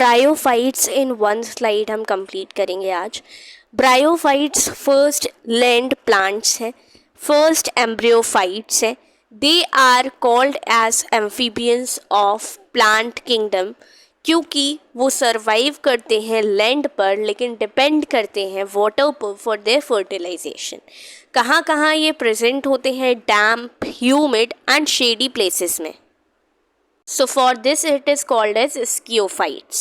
Bryophytes in one slide हम complete करेंगे आज। ब्रायोफाइट्स फर्स्ट लैंड प्लांट्स हैं, फर्स्ट एम्ब्रियोफाइट्स हैं। They are called as amphibians of plant kingdom क्योंकि वो सरवाइव करते हैं लैंड पर लेकिन डिपेंड करते हैं वाटर पर फॉर देयर फर्टिलाइजेशन। कहाँ कहाँ ये प्रेजेंट होते हैं? डैम्प, ह्यूमिड एंड शेडी प्लेसेस में। So for this it is called as sciophytes.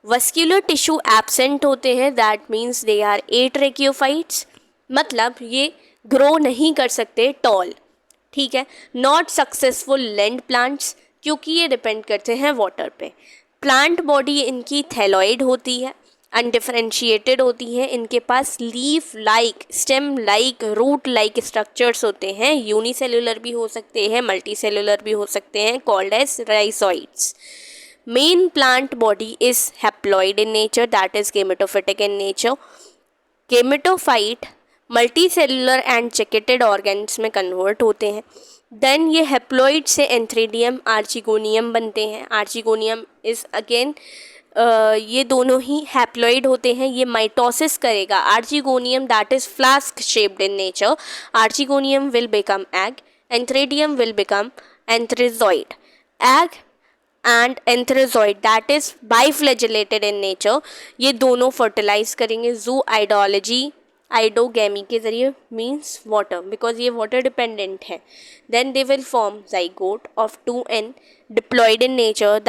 Vascular tissue absent होते हैं, that means they are atracheophytes, मतलब ये ग्रो नहीं कर सकते टॉल, ठीक है। नॉट सक्सेसफुल लैंड प्लांट्स क्योंकि ये डिपेंड करते हैं वाटर पे। प्लांट बॉडी इनकी थैलॉइड होती है, अनडिफरेंशिएटेड होती है। इनके पास leaf like, stem like, root like structures होते हैं। यूनिसेलुलर भी हो सकते हैं, मल्टी सेलुलर भी हो सकते हैं, called as rhizoids. Main plant body is haploid in nature, that is gametophytic in nature. Gametophyte multicellular and jacketed organs में कन्वर्ट होते हैं। देन ये हैप्लॉइड से एंथ्रेडियम, आर्चिगोनियम बनते हैं। आर्चिगोनियम इज अगेन ये दोनों ही हैप्लॉइड होते हैं। ये माइटोसिस करेगा। Archegonium that is flask shaped in nature, archegonium will become egg, antheridium will become antherozoid. Egg and antherozoid that is biflagellated in nature, ये दोनों फर्टिलाइज करेंगे जू आइडोलॉजी, आइडोगैमी के जरिए, मीन्स वाटर, बिकॉज ये water dependent है। Then they will form zygote of 2n diploid in nature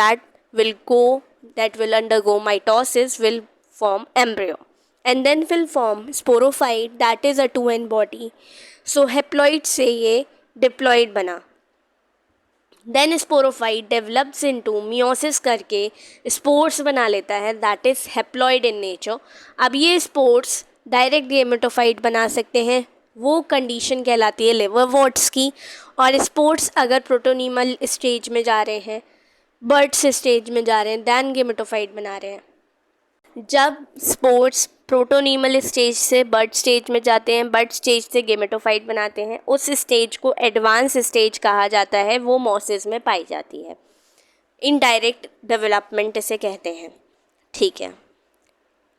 that will undergo mitosis, will form embryo, and then will form sporophyte that is a 2n body. So haploid से ये diploid बना। Then sporophyte develops into meiosis करके spores बना लेता है, that is haploid in nature। अब ये spores direct gametophyte बना सकते हैं, वो कंडीशन कहलाती है लिवरवॉर्ट्स की। और स्पोर्ट्स अगर प्रोटोनीमल स्टेज में जा रहे हैं, बर्ड्स स्टेज में जा रहे हैं, दैन गेमेटोफाइट बना रहे हैं। जब स्पोर्ट्स प्रोटोनीमल स्टेज से बर्ड स्टेज में जाते हैं, बर्ड स्टेज से गेमेटोफाइट बनाते हैं, उस स्टेज को एडवांस स्टेज कहा जाता है, वो मॉसेस में पाई जाती है। इनडायरेक्ट डेवलपमेंट इसे कहते हैं, ठीक है।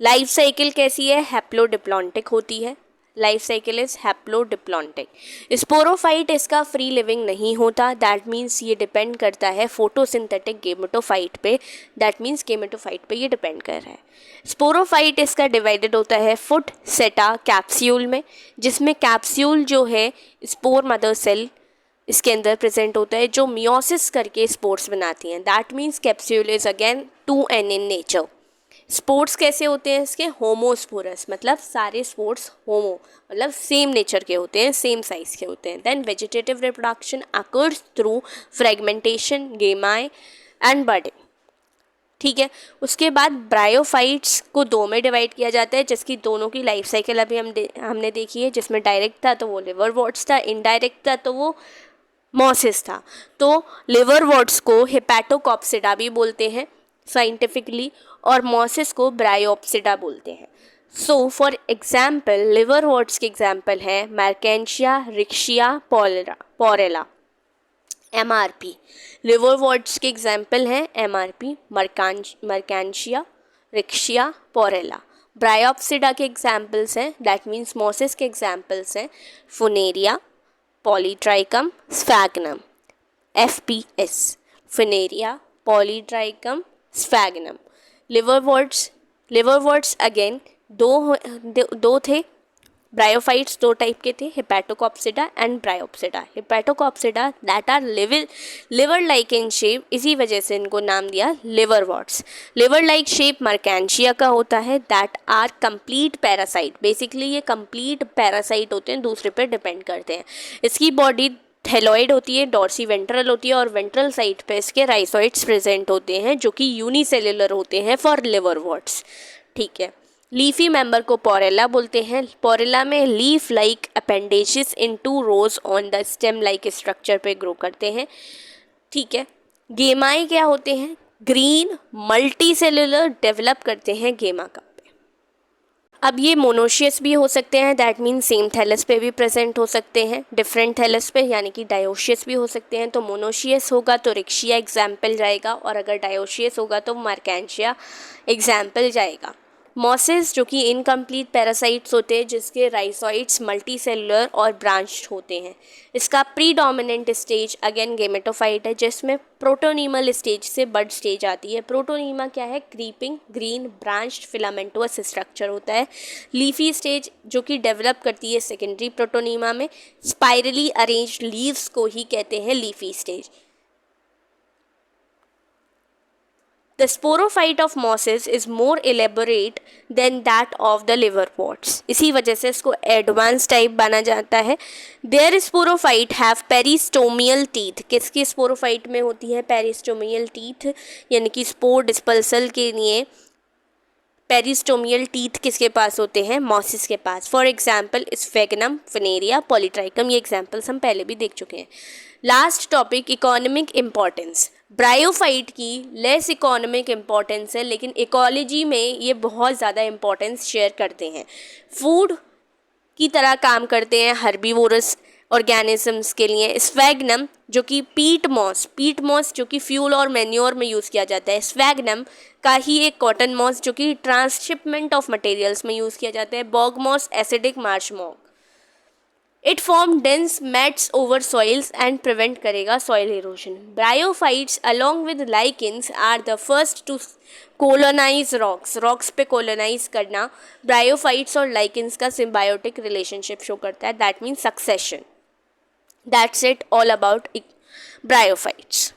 लाइफ साइकिल कैसी है? हैप्लोडिप्लॉन्टिक होती है। Life cycle is haplodiplontic. Sporophyte इसका फ्री लिविंग नहीं होता, दैट मीन्स ये डिपेंड करता है फोटोसिंथेटिक गेमेटोफाइट पे, दैट मीन्स गेमेटोफाइट पे ये डिपेंड कर रहा है। स्पोरोफाइट इसका डिवाइडेड होता है फुट सेटा कैप्स्यूल में, जिसमें कैप्स्यूल जो है स्पोर मदर सेल इसके अंदर प्रेजेंट होता है, जो मियोसिस करके स्पोर्स बनाती हैं। That means capsule is again 2n in nature. Sports कैसे होते हैं इसके? होमोस्पोरस, मतलब सारे स्पोर्ट्स होमो मतलब सेम नेचर के होते हैं, सेम साइज के होते हैं। Then vegetative reproduction occurs through fragmentation, gemmae and budding, ठीक है। उसके बाद ब्रायोफाइट्स को दो में डिवाइड किया जाता है, जिसकी दोनों की लाइफ साइकिल अभी हमने देखी है। जिसमें डायरेक्ट था तो वो लिवरवॉर्ट्स था, इनडायरेक्ट था तो वो मॉसिस था। तो लिवरवॉर्ट्स को हेपेटोकॉप्सिडा भी बोलते हैं साइंटिफिकली, और मॉसिस को ब्रायोप्सिडा बोलते हैं। सो फॉर एग्जाम्पल लिवरवॉर्ट्स के एग्जाम्पल हैं Marchantia, Riccia, Porella. MRP liverworts के एग्जाम्पल हैं MRP, Marchantia, Riccia, Porella. Bryopsida के एग्जाम्पल्स हैं, दैट मीन्स मॉसिस के एग्जाम्पल्स हैं Funaria, Polytrichum, Sphagnum. FPS Funaria, Polytrichum, Sphagnum. Liverworts again दो थे। ब्रायोफाइट्स दो टाइप के थे, Hepaticopsida and Bryopsida. Hepaticopsida that are liver like in shape, इसी वजह से इनको नाम दिया liverworts. Liver like shape Marchantia का होता है, that are complete parasite. Basically ये कंप्लीट पैरासाइट होते हैं, दूसरे पर डिपेंड करते हैं। इसकी बॉडी थैलॉइड होती है, डॉर्सी वेंट्रल होती है, और वेंट्रल साइड पे इसके राइजोइड्स प्रेजेंट होते हैं, जो कि यूनिसेलुलर होते हैं फॉर लिवरवॉर्ट्स, ठीक है। लीफी मेंबर को पोरेला बोलते हैं। पोरेला में leaf like appendages in 2 rows on the stem like structure पे ग्रो करते हैं, ठीक है। गेमाई क्या होते हैं? ग्रीन मल्टी सेलुलर डेवलप करते हैं गेमा का। अब ये मोनोशियस भी हो सकते हैं, दैट मीन सेम थैलस पे भी प्रेजेंट हो सकते हैं, डिफरेंट थैलस पे, यानी कि डायोशियस भी हो सकते हैं। तो मोनोशियस होगा तो रिक्शिया एग्जाम्पल जाएगा, और अगर डायोशियस होगा तो मार्केंशिया एग्जाम्पल जाएगा। मॉसेस जो कि इनकम्प्लीट पैरासाइट्स होते हैं, जिसके राइजोइड्स मल्टीसेलुलर और ब्रांच्ड होते हैं। इसका प्रीडोमिनेंट स्टेज अगेन गेमेटोफाइट है, जिसमें प्रोटोनीमल स्टेज से बड स्टेज आती है। प्रोटोनीमा क्या है? क्रीपिंग ग्रीन ब्रांच्ड फिलामेंटोस स्ट्रक्चर होता है। लीफी स्टेज जो कि डेवलप करती है सेकेंडरी प्रोटोनीमा में, स्पाइरली अरेंज्ड लीव्स को ही कहते हैं leafy stage. The sporophyte of mosses is more elaborate than that of the liverworts. इसी वजह से इसको एडवांस टाइप माना जाता है। Their sporophyte have peristomial teeth. किसकी स्पोरोफाइट में होती है पेरिस्टोमियल टीथ, यानी कि स्पोर डिस्पर्सल के लिए पेरिस्टोमियल टीथ किसके पास होते हैं? मॉसिस के पास। For example Sphagnum, Funaria, Polytrichum, ये एग्जाम्पल्स हम पहले भी देख चुके हैं। Last topic economic importance. Bryophyte की लेस इकोनॉमिक इम्पॉर्टेंस है, लेकिन इकोलॉजी में ये बहुत ज़्यादा इम्पॉर्टेंस शेयर करते हैं। फूड की तरह काम करते हैं हर्बीवोरस ऑर्गेनिजम्स के लिए। स्फेगनम जो कि पीट मॉस जो कि फ्यूल और मैन्योर में यूज़ किया जाता है। स्फेगनम का ही एक कॉटन मॉस जो कि ट्रांसशिपमेंट ऑफ मटेरियल्स में यूज़ किया जाता है। Bog moss acidic marsh moss. It form dense mats over soils and prevent करेगा soil erosion. Bryophytes along with lichens are the first to colonize rocks पे colonize करना bryophytes और lichens का symbiotic relationship show करता है, that means succession. That's it all about bryophytes.